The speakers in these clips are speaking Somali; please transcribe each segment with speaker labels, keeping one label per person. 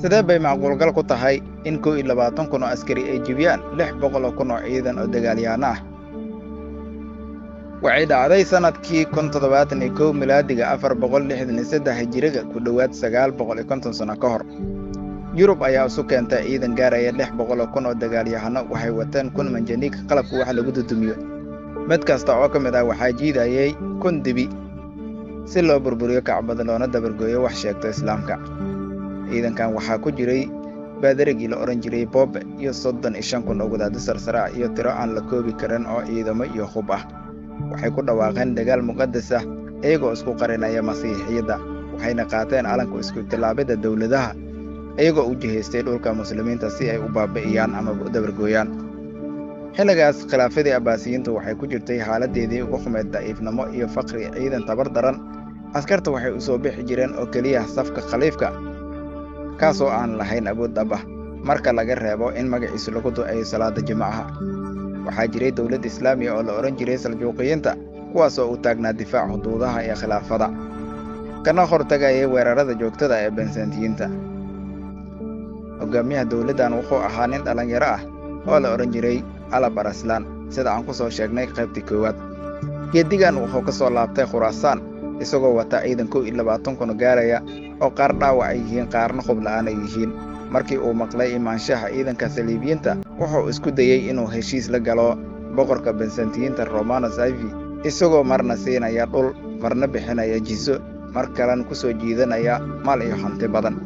Speaker 1: Sidee bay macquulgal ku tahay in 21,000 oo askari ay jebiyaan 600,000 oo ciidan oo dagaalyahanno ah? Waxay dhacday sanadkii 1071 milaadiga 463 hijriga ku dhowaad 950 sano ka hor. Yurub ayaa isu keentay ciidan gaaraya 600,000 oo dagaalyahanno waxay wateen 1,000 manjaniik qalabka wax lagu dudumiyo. Mid kasta oo ka mid ah waxaa jiidayay 1,000 dibi si loo burburiyo Kacbada loona dabargooyo wax sheegta Islaamka. Ciidankan waxaa ku jiray baadarigii la oran jiray Boobe iyo 35,000 oo wadaaddo sarsare iyo tiro aan la koobi karin oo ciidamo iyo hub ah. Waxay ku dhawaaqeen dagaal muqadas ah iyagoo isku qarinaya masiixiyadda, waxayna qaateen calanka isku tilaabida dowladaha iyagoo u jihaystay dhulka muslimiinta si ay u baabi'iyaan ama u dabargooyaan. Xilligaas khilaafadii Abbaasiyiintu waxay ku jirtay xaaladeedii ugu xumeyd daciifnimo iyo faqri. Ciidan tabar daran, askarta waxay u soo bixi jireen oo keliya safka khaliifka, kaasoo aan lahayn awood dhab ah marka laga reebo in magaciisa lagu duceeyo salaada Jimcaha. Waxaa jiray dowlad Islaami oo la oran jiray Saljuuqiyiinta, kuwaasoo u taagnaa difaaca xuduudaha ee khilaafada, kana hortagaya weerarada joogtada ee Byzantiyiinta. Hogaamiyaha dowladdan wuxuu ahaa nin dhalinyaro ah oo la oran jiray Alab Arslan, sida aan ku soo sheegnay qaybtii koowaad. Geedigan wuxuu ka soo laabtay Khuraasaan isagoo wata ciidan 21,000 gaaraya oo qaar dhaawac ay yihiin qaarna hub la'aan ay yihiin. Markii uu maqlay imaanshaha ciidanka Saliibiyiinta, wuxuu isku dayay inuu heshiis la galo boqorka Byzantiyiinta Romanos IV, isagoo marna siinaya dhul, marna bixinaya jiso, mar kalena ku soo jiidanaya maal iyo hanti badan.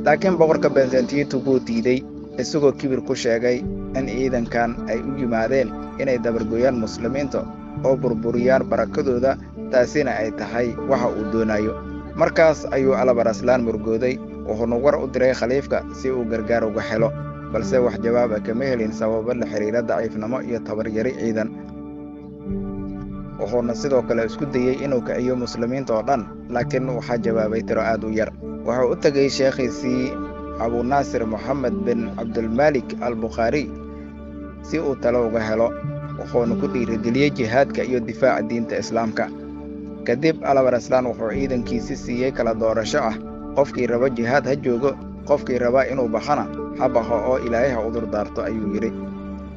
Speaker 1: Laakiin boqorka Byzantiyiintu wuu diiday, isagoo kibir ku sheegay in ciidankan ay u yimaadeen inay dabargooyaan muslimiinta oo burburiyaan barakadooda, taasina ay tahay waxa uu doonayo. Markaas ayuu Alab Arslan murugooday, wuxuuna war u diray khaliifka si uu gargaar uga helo, balse wax jawaab ah kama helin sababo la xiriira daciifnimo iyo tabar yari ciidan. Wuxuuna sidoo kale isku dayay inuu kiciyo muslimiinta oo dhan, laakiin waxaa jawaabay tiro aad u yar. Wuxuu u tagay sheekhiisii Abu Naasir Moxamed bin Cabdulmaalik al-Bukhaari si uu talo uga helo, wuxuuna ku dhiirigeliyey jihaadka iyo difaaca diinta Islaamka. Kadib Alab Arslan wuxuu ciidankiisi siiyey kala doorasho ah: qofkii raba jihaad ha joogo, qofkii raba inuu baxana ha baxo oo Ilaahay ha udur daarto, ayuu yidhi.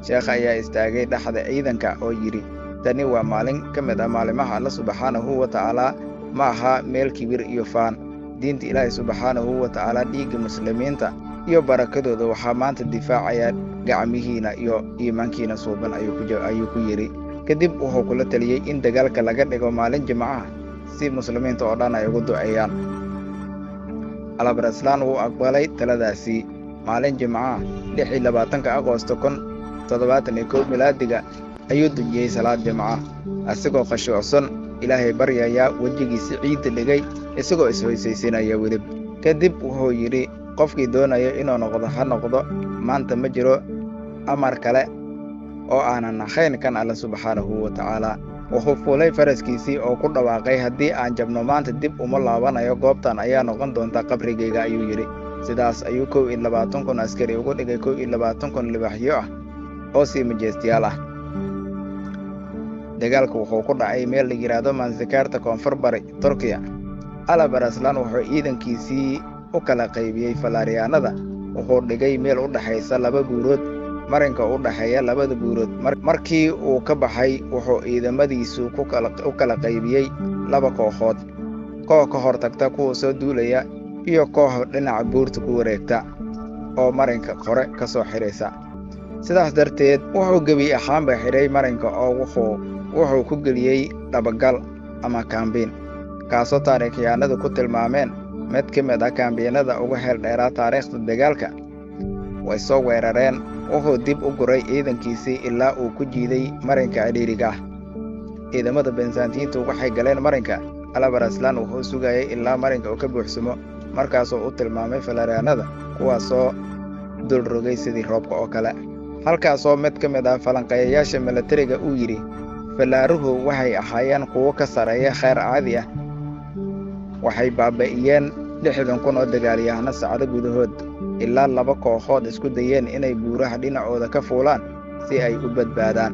Speaker 1: Sheekha ayaa istaagay dhexda ciidanka oo yidhi, tani waa maalin ka mid ah maalimaha Alle subxaanahu wa tacaala, ma aha meel kibir iyo faan. Diinta Ilaahay subxaanahu wa tacaala, dhiigga muslimiinta iyo barakadooda waxaa maanta difaacaya gacmihiina iyo iimaankiina suuban, ayuu ku yidhi. Kadib wuxuu kula taliyey in dagaalka laga dhigo maalin Jimcaha si muslimiinta oo dhan ay ugu duceeyaan. Alab Arslan wuu aqbalay taladaasi. Maalin Jimcaha 26 Agoosto 1071 milaadiga ayuu dujiyey salaad Jimcaha, asigoo khashuucsan, Ilaahay baryaya, wejigiisi ciidda dhigay, isagoo ishoysaysinaya welib. Kadib wuxuu yidhi, qofkii doonaya inuu noqdo ha noqdo, maanta ma jiro amar kale oo aanan ahayn kan Alle subxaanahu wa tacaala. Wuxuu fuulay faraskiisii oo ku dhawaaqay, haddii aan jabno maanta dib uma laabanayo, goobtan ayaa noqon doonta qabrigayga, ayuu yidhi. Sidaas ayuu 21,000 askari ugu dhigay 21,000 libaaxyo ah oo sii majeestiyaal ah. Dagaalku wuxuu ku dhacay meel la yiraahdo Manzikaarta koonfur bari Turkiya. Alab Arslan wuxuu ciidankiisii u kala qaybiyey Fallaariyaanada, wuxuu dhigay meel u dhaxaysa laba buurood, marinka u dhaxeeya labada buurood. Markii uu ka baxay, wuxuu ciidamadiisu u kala qaybiyey 2 kooxood: koox ka hortagta kuwa soo duulaya iyo koox dhinaca buurta ku wareegta oo marinka hore ka soo xiraysa. Sidaas darteed wuxuu gebi ahaanba xiray marinka oo wuxuu ku geliyey dhabagal ama kaambiin, kaasoo taariikhyahanadu ku tilmaameen mid ka mid ah kaambiinada ugu heel dheeraa taariikhda dagaalka. Way soo weerareen, wuxuu dib u guray ciidankiisii ilaa uu ku jiiday marinka cidhiidhiga ah. Ciidamada Byzantiyiintu waxay galeen marinka. Alab Arslan wuxuu sugayay ilaa marinka uu ka buuxsamo, markaasoo u tilmaamay Fallaariyaanada, kuwaasoo dul rogay sidii roobka oo kale. Halkaasoo mid ka mid ah falanqeeyayaasha milatariga uu yidhi, fallaaruhu waxay ahaayeen kuwo ka sarreeya kheyr caadi ah. Waxay baabi'iyeen 60,000 oo dagaalyahanno saacado gudahood, ilaa 2 kooxood isku dayeen inay buuraha dhinacooda ka fuulaan si ay u badbaadaan.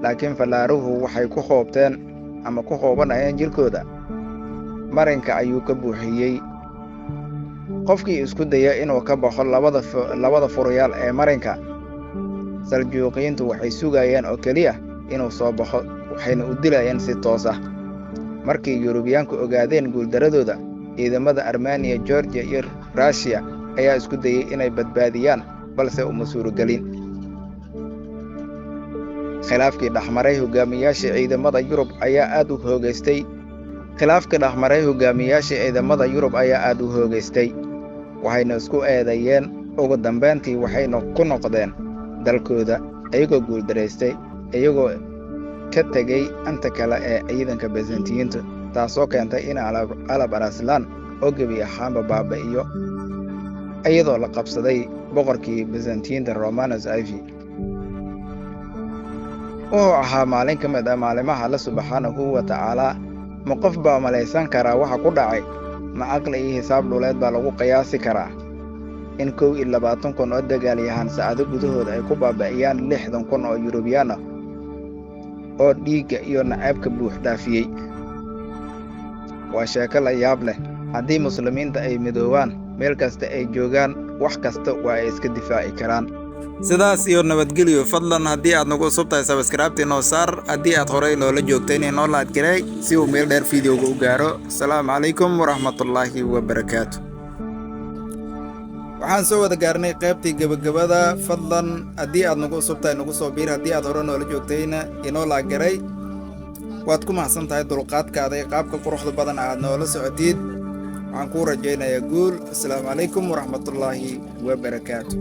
Speaker 1: Laakiin fallaaruhu waxay ku hoobteen ama ku hoobanayeen jirkooda. Marinka ayuu ka buuxiyey qofkii isku daya inuu ka baxo labada furayaal ee marinka, saljuuqiyiintu waxay sugayeen oo keliya inuu soo baxo, waxayna u dilayeen si toos ah. Markii Yurubiyaanku ogaadeen guuldaradooda, ciidamada Armeniya, Georgia iyo Russia ayaa isku dayay inay badbaadiyaan, balse uma suuragelin. Khilaafkii dhexmaray hogaamiyaashii ciidamada Yurub ayaa aad u hoogaystay, waxayna isku eedeeyeen. Ugu dambeyntii waxayna ku noqdeen dalkooda iyagoo guuldaraystay, iyagoo ka tegay inta kale ee ciidanka Byzantine-ta, taasoo keentay in Alab Arslan oo gebi ahaanba baabi'iyo, iyadoo la qabsaday boqorkii Byzantine-ta Romanus IV. Wuxuu ahaa maalin ka mid ah maalimaha Alle Subxaanahu wa Tacaala. Ma qof baa malaysan karaa waxa ku dhacay? Ma aqli iyo xisaab dhuleed baa lagu qiyaasi karaa in 21,000 oo dagaalyahan saacado gudahood ay ku baabi'iyaan 60,000 oo Yurubyaan ah oo dhiigga iyo nacaybka buux dhaafiyey? Waa sheeko la yaab leh. Haddii muslimiinta ay midoobaan, meel kasta ay joogaan, wax kasta waa ay iska difaaci karaan. sidaas iyo nabadgelyo. Fadlan haddii aad nagu cusub tahay, subscribe noo saar. Haddii aad horey noola joogtay, noo like garay si uu meel dheer fiidiyowga u gaaro. Asalaamu calaykum waraxmatullaahi wabarakaatu. Waxaan soo wada gaarnay qaybtii gabagabada. Fadlan haddii aad nagu cusub tahay, nagu soo biir. Haddii aad hore noola joogtayna, inoo like garay. waad ku mahadsan tahay dulqaadkaada iyo qaabka quruxda badan aad noola socotid. Waxaan kuu rajaynayaa guul. Asalaamu calaykum waraxmatullaahi wabarakaatu.